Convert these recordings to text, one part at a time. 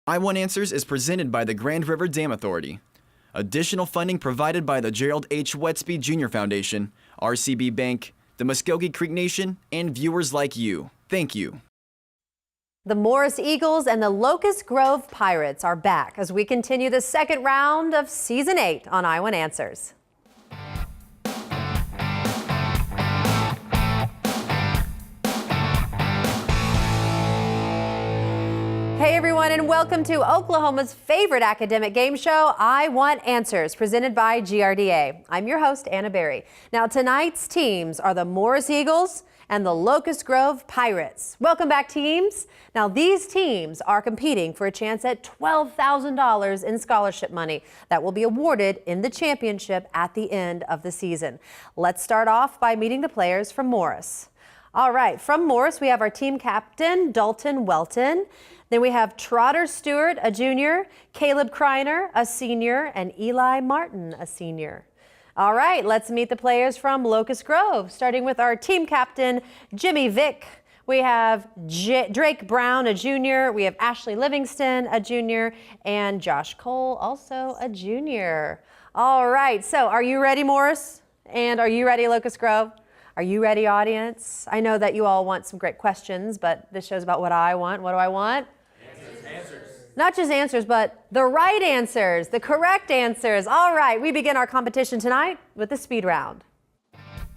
I-1 Answers is presented by the Grand River Dam Authority. Additional funding provided by the Gerald H. Westby Jr. Foundation, RCB Bank, the Muscogee Creek Nation, and viewers like you. Thank you. The Morris Eagles and the Locust Grove Pirates are back as we continue the second round of Season 8 on I-1 Answers. Hey everyone, and welcome to Oklahoma's favorite academic game show, I-1 Answers, presented by GRDA. I'm your host, Anna Berry. Now tonight's teams are the Morris Eagles and the Locust Grove Pirates. Welcome back, teams. Now these teams are competing for a chance at $12,000 in scholarship money that will be awarded in the championship at the end of the season. Let's start off by meeting the players from Morris. All right, from Morris, we have our team captain, Dalton Welton. Then we have Trotter Stewart, a junior, Caleb Kreiner, a senior, and Eli Martin, a senior. All right, let's meet the players from Locust Grove, starting with our team captain, Jimmy Vick. We have Drake Brown, a junior. We have Ashley Livingston, a junior, and Josh Cole, also a junior. All right, so are you ready, Morris? And are you ready, Locust Grove? Are you ready, audience? I know that you all want some great questions, but this show's about what I want. What do I want? Answers. Not just answers, but the right answers, the correct answers. All right, we begin our competition tonight with the speed round.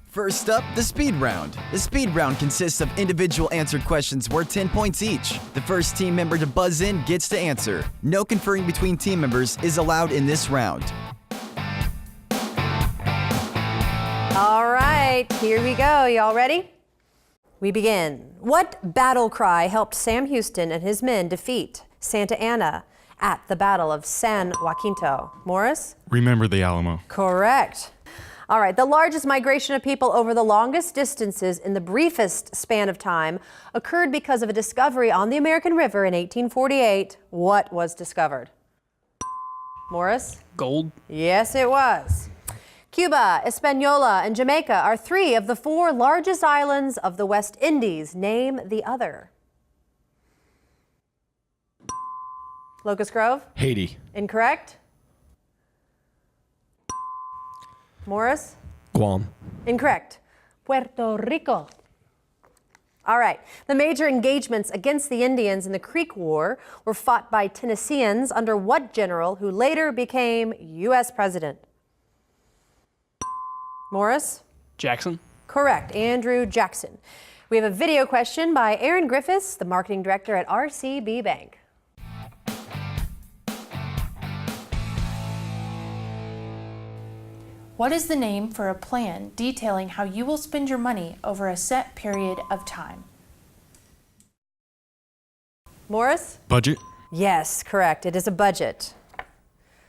First up, the speed round. The speed round consists of individual answered questions worth 10 points each. The first team member to buzz in gets to answer. No conferring between team members is allowed in this round. All right, here we go. Y'all ready? We begin. What battle cry helped Sam Houston and his men defeat Santa Anna at the Battle of San Jacinto? Morris? Remember the Alamo. Correct. All right, the largest migration of people over the longest distances in the briefest span of time occurred because of a discovery on the American River in 1848. What was discovered? Morris? Gold. Yes, it was. Cuba, Hispaniola, and Jamaica are three of the four largest islands of the West Indies. Name the other. Locust Grove? Haiti. Incorrect. Morris? Guam. Incorrect. Puerto Rico. All right. The major engagements against the Indians in the Creek War were fought by Tennesseans under what general who later became U.S. president? Morris? Jackson. Correct. Andrew Jackson. We have a video question by Erin Griffiths, the marketing director at RCB Bank. What is the name for a plan detailing how you will spend your money over a set period of time? Morris? Budget. Yes, correct. It is a budget.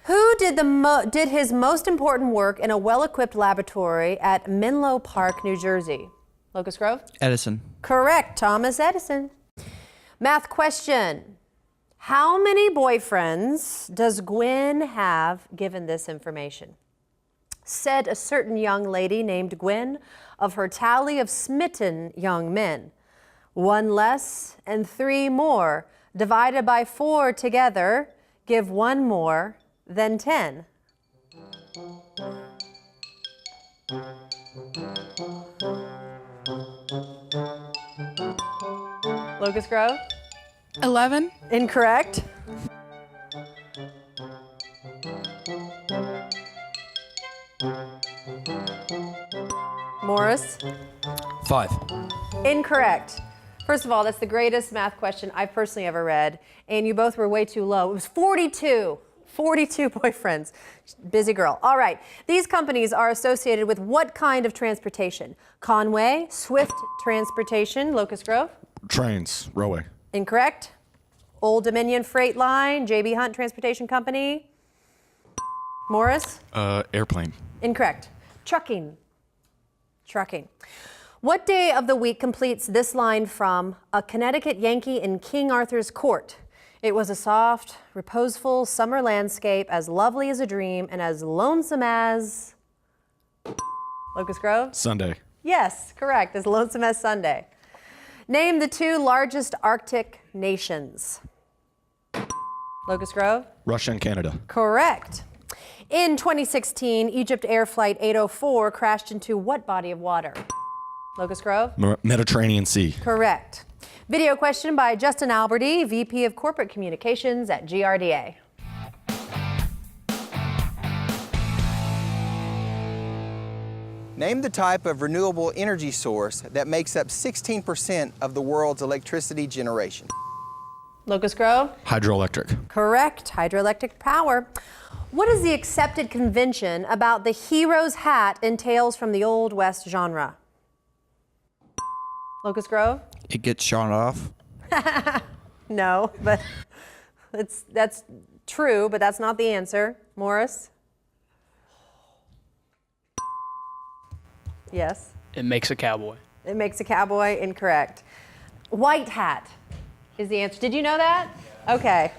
Who did his most important work in a well-equipped laboratory at Menlo Park, New Jersey? Locust Grove? Edison. Correct. Thomas Edison. Math question. How many boyfriends does Gwen have, given this information? Said a certain young lady named Gwen of her tally of smitten young men. One less and three more, divided by four together, give one more than 10. Locust Grove? 11. Incorrect. Morris? 5. Incorrect. First of all, that's the greatest math question I've personally ever read, and you both were way too low. It was 42. 42 boyfriends. Busy girl. All right. These companies are associated with what kind of transportation? Conway, Swift Transportation, Locust Grove? Trains. Railway. Incorrect. Old Dominion Freight Line, J.B. Hunt Transportation Company. Morris? Airplane. Incorrect. Trucking. Trucking. What day of the week completes this line from A Connecticut Yankee in King Arthur's Court? It was a soft, reposeful summer landscape, as lovely as a dream and as lonesome as... Locust Grove? Sunday. Yes, correct, as lonesome as Sunday. Name the two largest Arctic nations. Locust Grove? Russia and Canada. Correct. In 2016, Egypt Air Flight 804 crashed into what body of water? Locust Grove? Mediterranean Sea. Correct. Video question by Justin Alberty, VP of Corporate Communications at GRDA. Name the type of renewable energy source that makes up 16% of the world's electricity generation. Locust Grove? Hydroelectric. Correct. Hydroelectric power. What is the accepted convention about the hero's hat in Tales from the Old West genre? Locust Grove? It gets shot off. No, but that's true, but that's not the answer. Morris? Yes. It makes a cowboy. It makes a cowboy. Incorrect. White hat is the answer. Did you know that? Okay.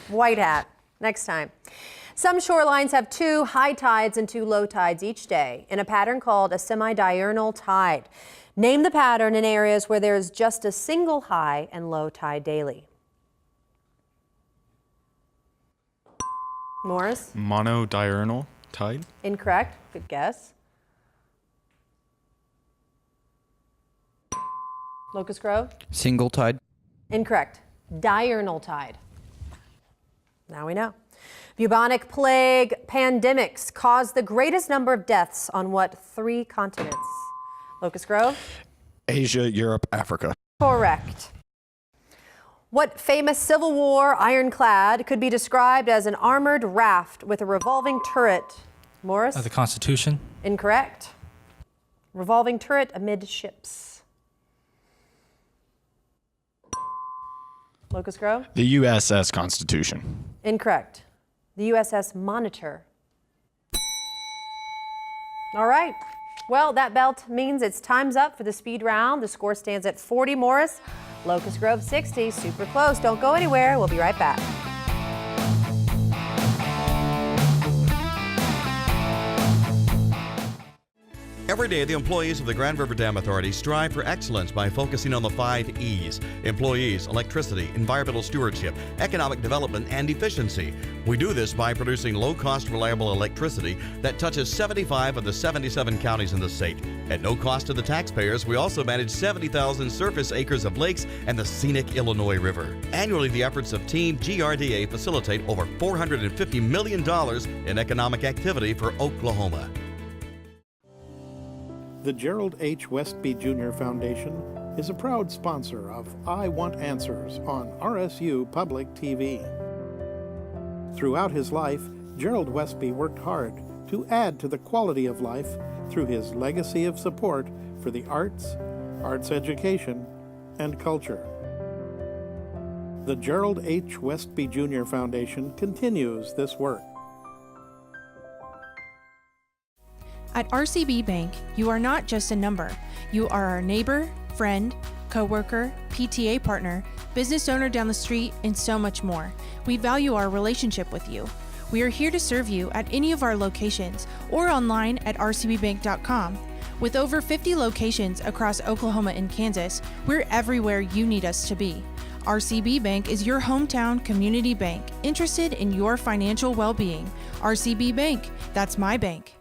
White hat. Next time. Some shorelines have 2 high tides and 2 low tides each day in a pattern called a semi-diurnal tide. Name the pattern in areas where there is just a single high and low tide daily. Morris? Monodiurnal tide. Incorrect. Good guess. Locust Grove? Single tide. Incorrect. Diurnal tide. Now we know. Bubonic plague pandemics caused the greatest number of deaths on what 3 continents? Locust Grove? Asia, Europe, Africa. Correct. What famous Civil War ironclad could be described as an armored raft with a revolving turret? Morris? The Constitution. Incorrect. Revolving turret amidships. Locust Grove? The USS Constitution. Incorrect. The USS Monitor. All right. Well, that belt means it's time's up for the speed round. The score stands at 40 Morris, Locust Grove 60. Super close. Don't go anywhere. We'll be right back. Every day, the employees of the Grand River Dam Authority strive for excellence by focusing on the 5 E's: employees, electricity, environmental stewardship, economic development, and efficiency. We do this by producing low-cost, reliable electricity that touches 75 of the 77 counties in the state. At no cost to the taxpayers, we also manage 70,000 surface acres of lakes and the scenic Illinois River. Annually, the efforts of Team GRDA facilitate over $450 million in economic activity for Oklahoma. The Gerald H. Westby Jr. Foundation is a proud sponsor of I Want Answers on RSU Public TV. Throughout his life, Gerald Westby worked hard to add to the quality of life through his legacy of support for the arts, arts education, and culture. The Gerald H. Westby Jr. Foundation continues this work. At RCB Bank, you are not just a number. You are our neighbor, friend, coworker, PTA partner, business owner down the street, and so much more. We value our relationship with you. We are here to serve you at any of our locations or online at rcbbank.com. With over 50 locations across Oklahoma and Kansas, we're everywhere you need us to be. RCB Bank is your hometown community bank, interested in your financial well-being. RCB Bank, that's my bank.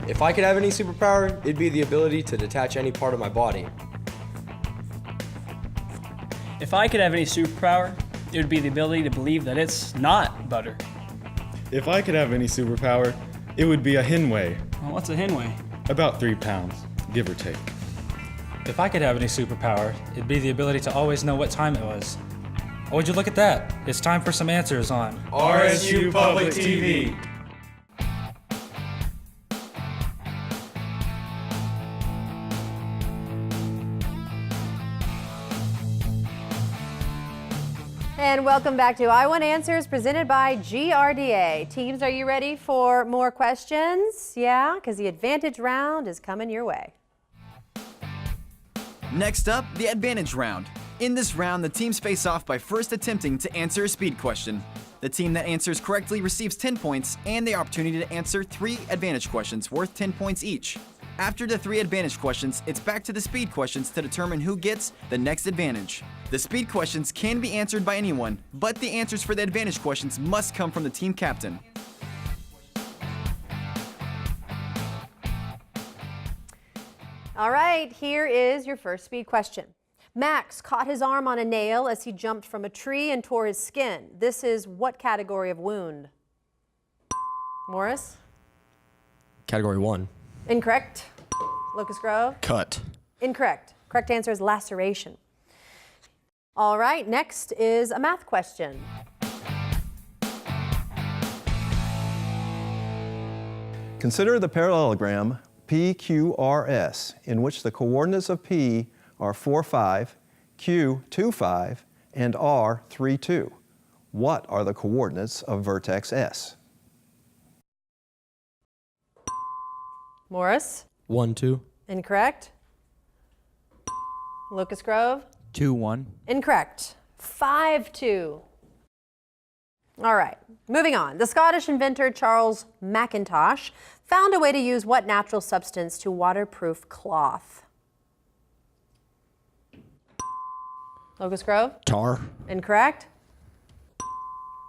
If I could have any superpower, it'd be the ability to detach any part of my body. If I could have any superpower, it would be the ability to believe that it's not butter. If I could have any superpower, it would be a Hinway. Well, what's a Hinway? About 3 pounds, give or take. If I could have any superpower, it'd be the ability to always know what time it was. Oh, would you look at that? It's time for some answers on RSU Public TV. And welcome back to I Want Answers presented by GRDA. Teams, are you ready for more questions? Yeah, because the advantage round is coming your way. Next up, the advantage round. In this round, the teams face off by first attempting to answer a speed question. The team that answers correctly receives 10 points and the opportunity to answer 3 advantage questions worth 10 points each. After the 3 advantage questions, it's back to the speed questions to determine who gets the next advantage. The speed questions can be answered by anyone, but the answers for the advantage questions must come from the team captain. All right, here is your first speed question. Max caught his arm on a nail as he jumped from a tree and tore his skin. This is what category of wound? Morris? Category 1. Incorrect. Locust Grove? Cut. Incorrect. Correct answer is laceration. All right, next is a math question. Consider the parallelogram PQRS, in which the coordinates of P are 4, 5, Q, 2, 5, and R, 3, 2. What are the coordinates of vertex S? Morris? 1, 2. Incorrect. Locust Grove? 2, 1. Incorrect. 5, 2. All right, moving on. The Scottish inventor Charles Mackintosh found a way to use what natural substance to waterproof cloth? Locust Grove? Tar. Incorrect.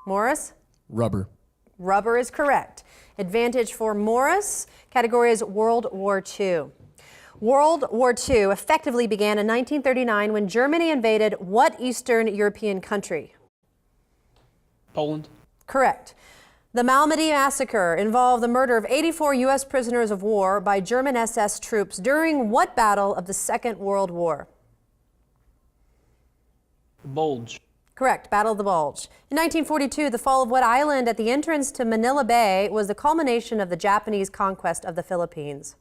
Morris? Rubber. Rubber is correct. Advantage for Morris. Category is World War II. World War II effectively began in 1939 when Germany invaded what Eastern European country? Poland. Correct. The Malmedy Massacre involved the murder of 84 U.S. prisoners of war by German SS troops during what battle of the Second World War? The Bulge. Correct, Battle of the Bulge. In 1942, the fall of what island at the entrance to Manila Bay was the culmination of the Japanese conquest of the Philippines?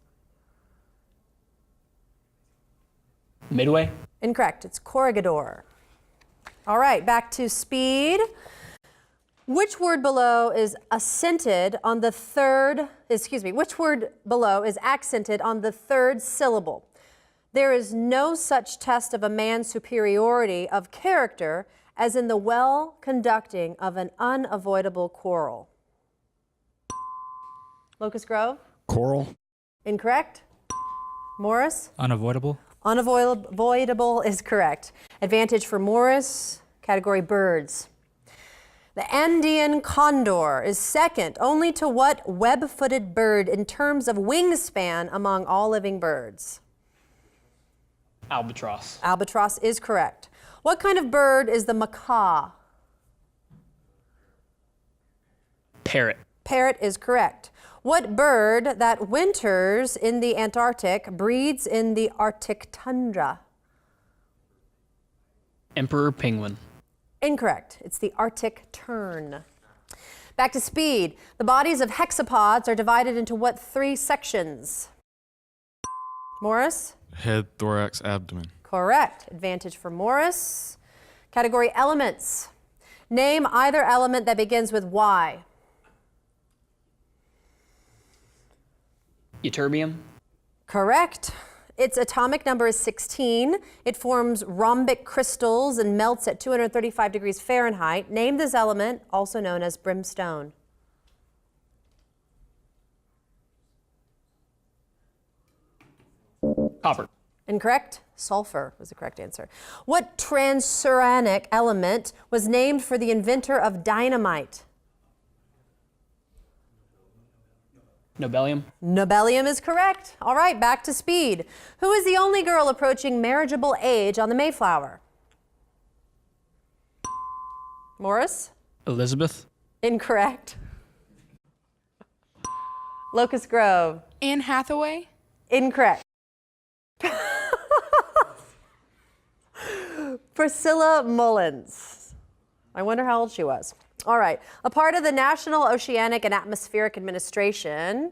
Midway. Incorrect, it's Corregidor. All right, back to speed. Which word below is accented on the third, which word below is accented on the third syllable? There is no such test of a man's superiority of character as in the well-conducting of an unavoidable quarrel. Locust Grove? Coral. Incorrect. Morris? Unavoidable. Unavoidable is correct. Advantage for Morris, category birds. The Andean condor is second only to what web-footed bird in terms of wingspan among all living birds? Albatross. Albatross is correct. What kind of bird is the macaw? Parrot. Parrot is correct. What bird that winters in the Antarctic breeds in the Arctic tundra? Emperor penguin. Incorrect. It's the Arctic tern. Back to speed. The bodies of hexapods are divided into what 3 sections? Morris? Head, thorax, abdomen. Correct. Advantage for Morris. Category elements. Name either element that begins with Y. Ytterbium. Correct. Its atomic number is 16. It forms rhombic crystals and melts at 235 degrees Fahrenheit. Name this element, also known as brimstone. Copper. Incorrect. Sulfur was the correct answer. What transuranic element was named for the inventor of dynamite? Nobelium. Nobelium is correct. All right, back to speed. Who is the only girl approaching marriageable age on the Mayflower? Morris? Elizabeth. Incorrect. Locust Grove? Anne Hathaway? Incorrect. Priscilla Mullins. I wonder how old she was. All right, a part of the National Oceanic and Atmospheric Administration.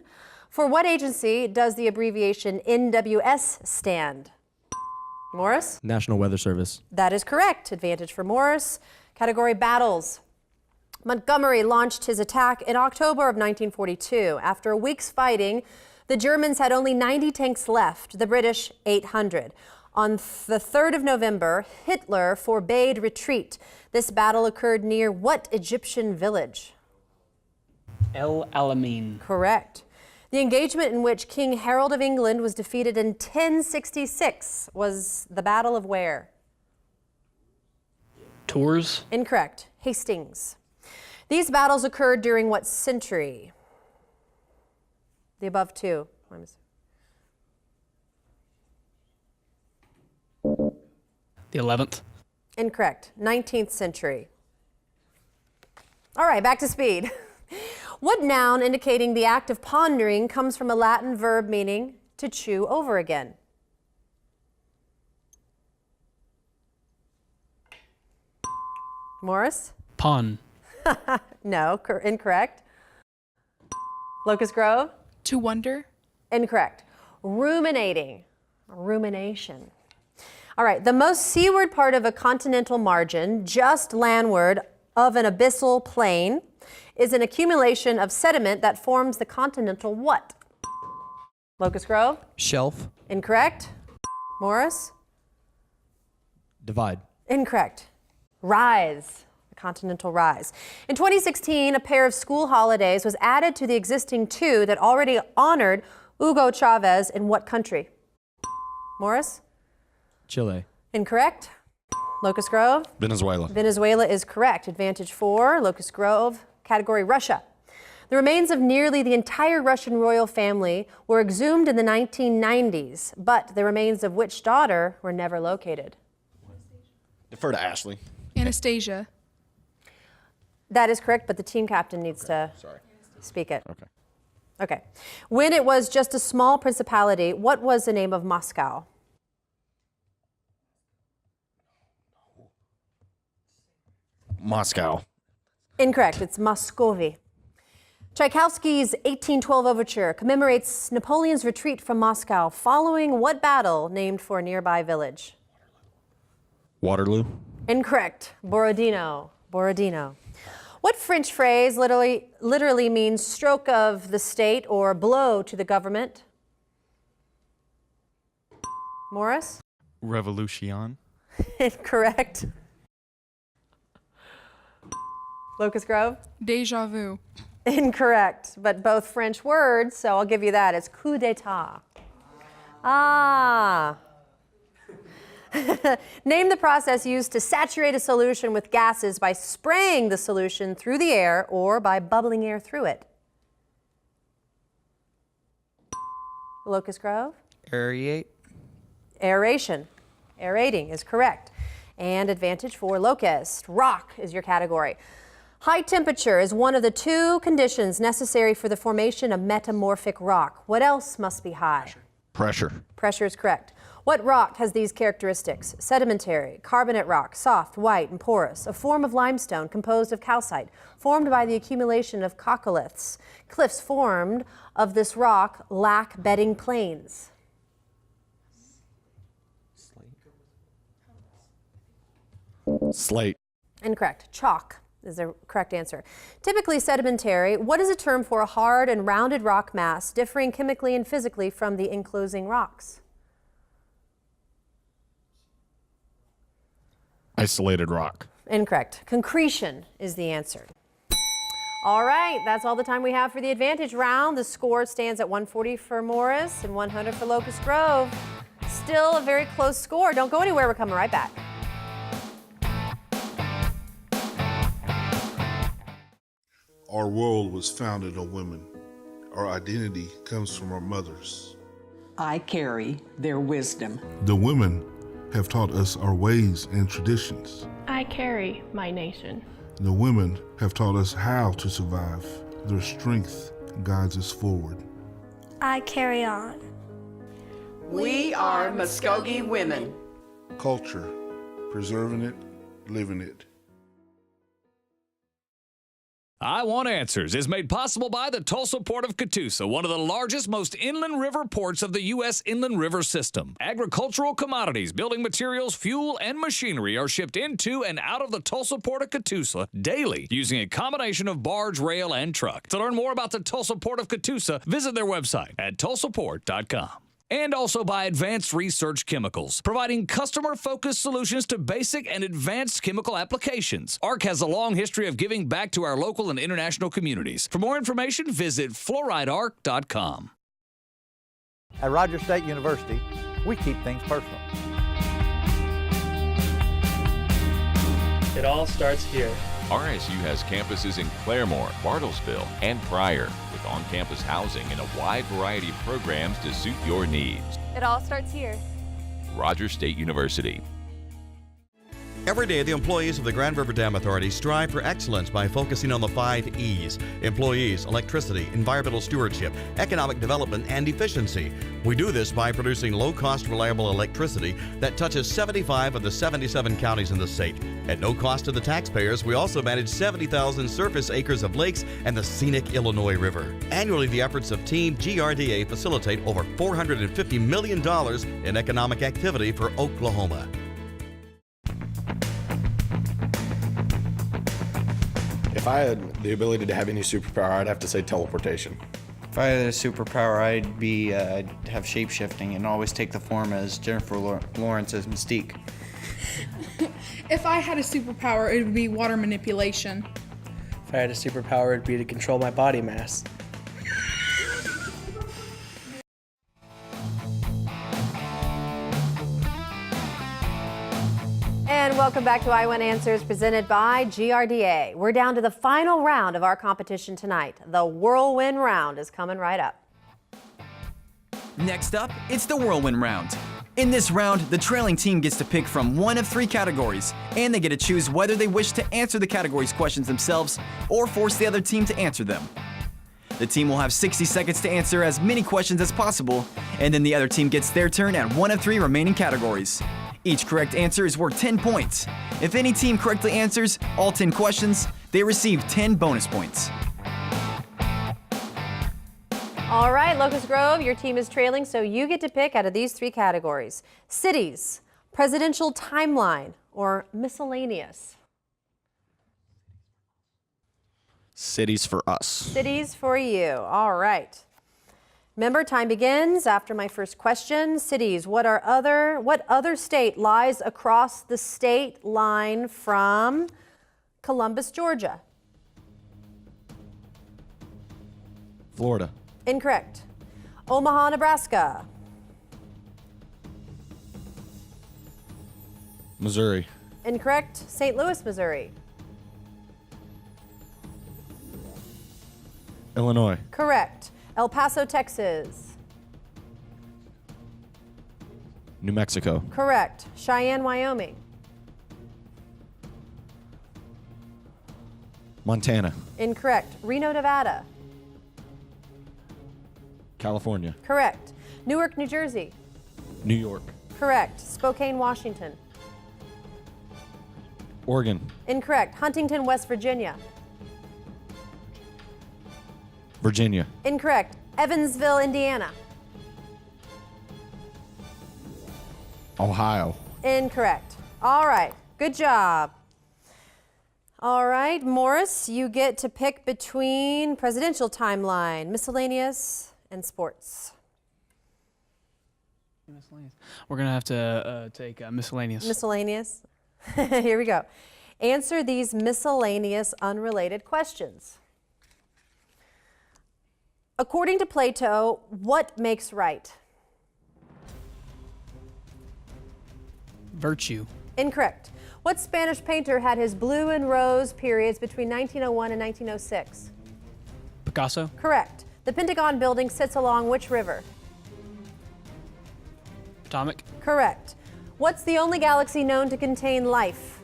For what agency does the abbreviation NWS stand? Morris? National Weather Service. That is correct. Advantage for Morris. Category battles. Montgomery launched his attack in October of 1942. After a week's fighting, the Germans had only 90 tanks left, the British 800. On the 3rd of November, Hitler forbade retreat. This battle occurred near what Egyptian village? El Alamein. Correct. The engagement in which King Harold of England was defeated in 1066 was the Battle of where? Tours? Incorrect. Hastings. These battles occurred during what century? The above two. The 11th. Incorrect. 19th century. All right, back to speed. What noun indicating the act of pondering comes from a Latin verb meaning to chew over again? Morris? Pon. No, incorrect. Locust Grove? To wonder. Incorrect. Ruminating. Rumination. All right, the most seaward part of a continental margin, just landward of an abyssal plain, is an accumulation of sediment that forms the continental what? Locust Grove? Shelf. Incorrect. Morris? Divide. Incorrect. Rise. The continental rise. In 2016, a pair of school holidays was added to the existing two that already honored Hugo Chavez in what country? Morris? Chile. Incorrect. Locust Grove? Venezuela. Venezuela is correct. Advantage 4, Locust Grove. Category Russia. The remains of nearly the entire Russian royal family were exhumed in the 1990s, but the remains of which daughter were never located? Defer to Ashley. Anastasia. That is correct, but the team captain needs to speak it. Okay. Okay. When it was just a small principality, what was the name of Moscow? Moscow. Incorrect. It's Muscovy. Tchaikovsky's 1812 overture commemorates Napoleon's retreat from Moscow following what battle named for a nearby village? Waterloo. Incorrect. Borodino. Borodino. What French phrase literally means stroke of the state or blow to the government? Morris? Revolution. Incorrect. Locust Grove? Deja vu. Incorrect, but both French words, so I'll give you that. It's coup d'etat. Ah. Name the process used to saturate a solution with gases by spraying the solution through the air or by bubbling air through it. Locust Grove? Aerate. Aeration. Aerating is correct. And advantage for Locust. Rock is your category. High temperature is one of the two conditions necessary for the formation of metamorphic rock. What else must be high? Pressure. Pressure is correct. What rock has these characteristics? Sedimentary, carbonate rock, soft, white, and porous, a form of limestone composed of calcite, formed by the accumulation of coccoliths. Cliffs formed of this rock lack bedding plains. Slate. Incorrect. Chalk is the correct answer. Typically sedimentary, what is a term for a hard and rounded rock mass differing chemically and physically from the enclosing rocks? Isolated rock. Incorrect. Concretion is the answer. All right, that's all the time we have for the advantage round. The score stands at 140 for Morris and 100 for Locust Grove. Still a very close score. Don't go anywhere. We're coming right back. Our world was founded on women. Our identity comes from our mothers. I carry their wisdom. The women have taught us our ways and traditions. I carry my nation. The women have taught us how to survive. Their strength guides us forward. I carry on. We are Muscogee women. Culture, preserving it, living it. I Want Answers is made possible by the Tulsa Port of Catoosa, one of the largest, most inland river ports of the U.S. inland river system. Agricultural commodities, building materials, fuel, and machinery are shipped into and out of the Tulsa Port of Catoosa daily using a combination of barge, rail, and truck. To learn more about the Tulsa Port of Catoosa, visit their website at tulsaport.com. And also by Advanced Research Chemicals, providing customer-focused solutions to basic and advanced chemical applications. ARC has a long history of giving back to our local and international communities. For more information, visit fluoridearc.com. At Rogers State University, we keep things personal. It all starts here. RSU has campuses in Claremore, Bartlesville, and Pryor, with on-campus housing and a wide variety of programs to suit your needs. It all starts here. Rogers State University. Every day, the employees of the Grand River Dam Authority strive for excellence by focusing on the 5 E's: employees, electricity, environmental stewardship, economic development, and efficiency. We do this by producing low-cost, reliable electricity that touches 75 of the 77 counties in the state. At no cost to the taxpayers, we also manage 70,000 surface acres of lakes and the scenic Illinois River. Annually, the efforts of Team GRDA facilitate over $450 million in economic activity for Oklahoma. If I had the ability to have any superpower, I'd have to say teleportation. If I had a superpower, I'd have shape-shifting and always take the form as Jennifer Lawrence as Mystique. If I had a superpower, it would be water manipulation. If I had a superpower, it'd be to control my body mass. And welcome back to I Want Answers presented by GRDA. We're down to the final round of our competition tonight. The whirlwind round is coming right up. Next up, it's the whirlwind round. In this round, the trailing team gets to pick from one of 3 categories, and they get to choose whether they wish to answer the category's questions themselves or force the other team to answer them. The team will have 60 seconds to answer as many questions as possible, and then the other team gets their turn at one of 3 remaining categories. Each correct answer is worth 10 points. If any team correctly answers all 10 questions, they receive 10 bonus points. All right, Locust Grove, your team is trailing, so you get to pick out of these 3 categories: cities, presidential timeline, or miscellaneous. Cities for us. Cities for you. All right. Remember, time begins after my first question. Cities, what other state lies across the state line from Columbus, Georgia? Florida. Incorrect. Omaha, Nebraska. Missouri. Incorrect. St. Louis, Missouri. Illinois. Correct. El Paso, Texas. New Mexico. Correct. Cheyenne, Wyoming. Montana. Incorrect. Reno, Nevada. California. Correct. Newark, New Jersey. New York. Correct. Spokane, Washington. Oregon. Incorrect. Huntington, West Virginia. Virginia. Incorrect. Evansville, Indiana. Ohio. Incorrect. All right. Good job. All right, Morris, you get to pick between presidential timeline, miscellaneous, and sports. We're going to have to take miscellaneous. Miscellaneous. Here we go. Answer these miscellaneous unrelated questions. According to Plato, what makes right? Virtue. Incorrect. What Spanish painter had his blue and rose periods between 1901 and 1906? Picasso. Correct. The Pentagon building sits along which river? Potomac. Correct. What's the only galaxy known to contain life?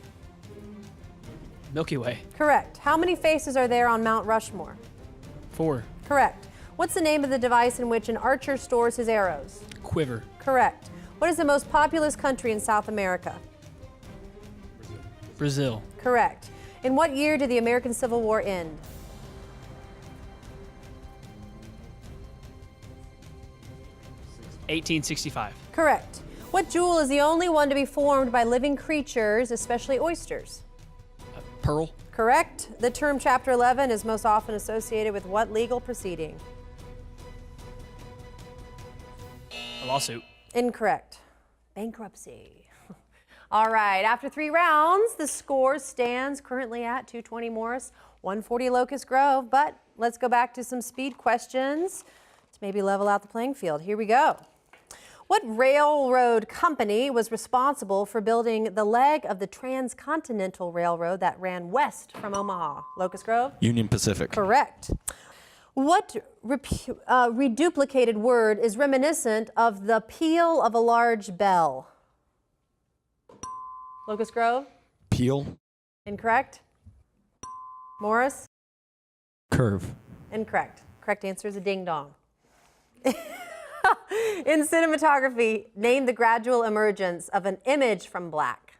Milky Way. Correct. How many faces are there on Mount Rushmore? 4. Correct. What's the name of the device in which an archer stores his arrows? Quiver. Correct. What is the most populous country in South America? Brazil. Correct. In what year did the American Civil War end? (1865). Correct. What jewel is the only one to be formed by living creatures, especially oysters? Pearl. Correct. The term Chapter 11 is most often associated with what legal proceeding? A Lawsuit. Incorrect. Bankruptcy. All right, after 3 rounds, the score stands currently at 220 Morris, 140 Locust Grove, but let's go back to some speed questions to maybe level out the playing field. Here we go. What railroad company was responsible for building the leg of the Transcontinental Railroad that ran west from Omaha? Locust Grove? Union Pacific. Correct. What reduplicated word is reminiscent of the peal of a large bell? Locust Grove? Peel. Incorrect. Morris? Curve. Incorrect. Correct answer is a ding dong. In cinematography, name the gradual emergence of an image from black.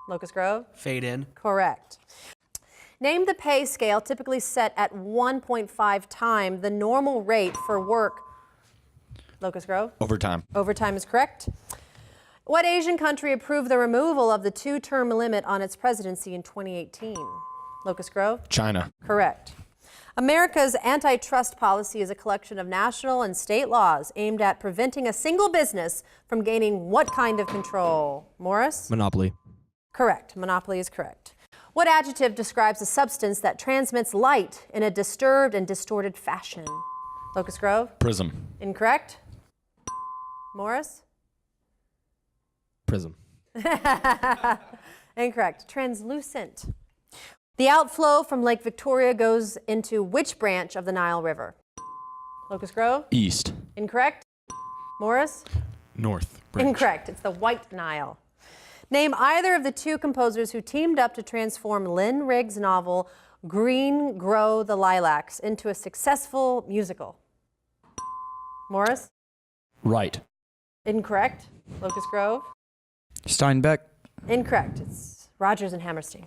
Locust Grove? Fade in. Correct. Name the pay scale typically set at 1.5 times the normal rate for work. Locust Grove? Overtime. Overtime is correct. What Asian country approved the removal of the 2-term limit on its presidency in 2018? Locust Grove? China. Correct. America's antitrust policy is a collection of national and state laws aimed at preventing a single business from gaining what kind of control? Morris? Monopoly. Correct. Monopoly is correct. What adjective describes a substance that transmits light in a disturbed and distorted fashion? Locust Grove? Prism. Incorrect. Morris? Prism. Incorrect. Translucent. The outflow from Lake Victoria goes into which branch of the Nile River? Locust Grove? East. Incorrect. Morris? North. Branch. Incorrect. It's the White Nile. Name either of the 2 composers who teamed up to transform Lynn Riggs' novel Green Grow the Lilacs into a successful musical. Morris? Right. Incorrect. Locust Grove? Steinbeck. Incorrect. It's Rogers and Hammerstein.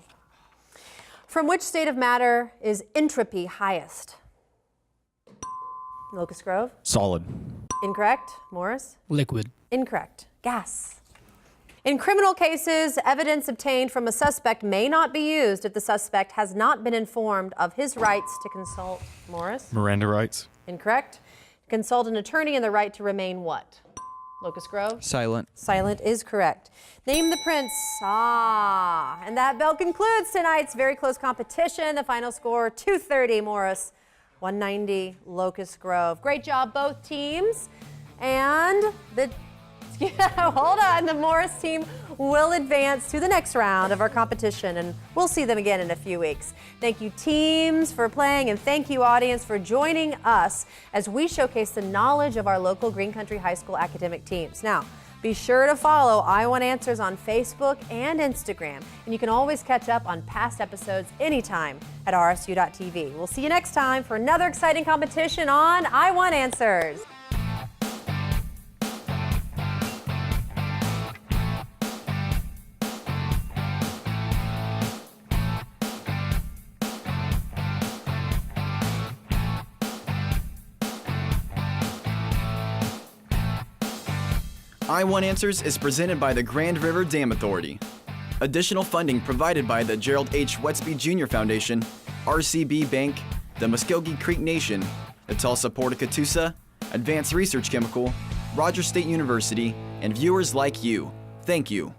From which state of matter is entropy highest? Locust Grove? Solid. Incorrect. Morris? Liquid. Incorrect. Gas. In criminal cases, evidence obtained from a suspect may not be used if the suspect has not been informed of his rights to consult. Morris? Miranda rights. Incorrect. Consult an attorney and the right to remain what? Locust Grove? Silent. Silent is correct. Name the prince. And that bell concludes tonight's very close competition. The final score, 230 Morris, 190 Locust Grove. Great job, both teams. And hold on, the Morris team will advance to the next round of our competition, and we'll see them again in a few weeks. Thank you, teams, for playing, and thank you, audience, for joining us as we showcase the knowledge of our local Green Country High School academic teams. Now, be sure to follow I Want Answers on Facebook and Instagram, and you can always catch up on past episodes anytime at rsu.tv. We'll see you next time for another exciting competition on I Want Answers. I Want Answers is presented by the Grand River Dam Authority. Additional funding provided by the Gerald H. Westby Jr. Foundation, RCB Bank, the Muscogee Creek Nation, the Tulsa Port of Catoosa, Advanced Research Chemical, Rogers State University, and viewers like you. Thank you.